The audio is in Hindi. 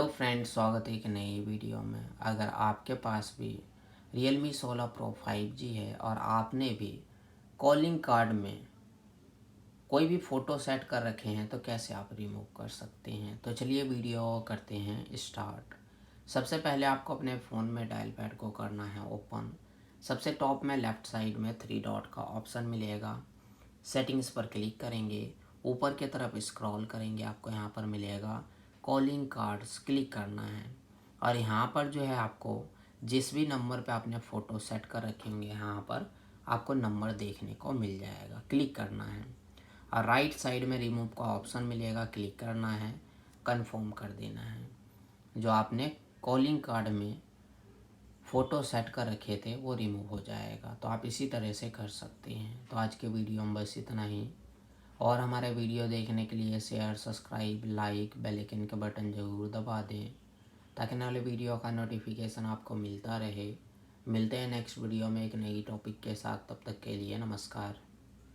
तो फ्रेंड्स, स्वागत है एक नई वीडियो में। अगर आपके पास भी Realme 16 Pro 5G है और आपने भी कॉलिंग कार्ड में कोई भी फ़ोटो सेट कर रखे हैं तो कैसे आप रिमूव कर सकते हैं। तो चलिए वीडियो करते हैं स्टार्ट। सबसे पहले आपको अपने फ़ोन में डायल पैड को करना है ओपन। सबसे टॉप में लेफ़्ट साइड में 3 डॉट का ऑप्शन मिलेगा। सेटिंग्स पर क्लिक करेंगे, ऊपर की तरफ स्क्रॉल करेंगे, आपको यहाँ पर मिलेगा कॉलिंग कार्ड्स, क्लिक करना है। और यहाँ पर जो है आपको जिस भी नंबर पे आपने फ़ोटो सेट कर रखे होंगे यहाँ पर आपको नंबर देखने को मिल जाएगा, क्लिक करना है। और राइट साइड में रिमूव का ऑप्शन मिलेगा, क्लिक करना है, कंफर्म कर देना है। जो आपने कॉलिंग कार्ड में फ़ोटो सेट कर रखे थे वो रिमूव हो जाएगा। तो आप इसी तरह से कर सकते हैं। तो आज के वीडियो में बस इतना ही। और हमारे वीडियो देखने के लिए share, subscribe, like, bell icon के बटन ज़रूर दबा दें ताकि आने वाले वीडियो का नोटिफिकेशन आपको मिलता रहे। मिलते हैं नेक्स्ट वीडियो में एक नई टॉपिक के साथ। तब तक के लिए नमस्कार।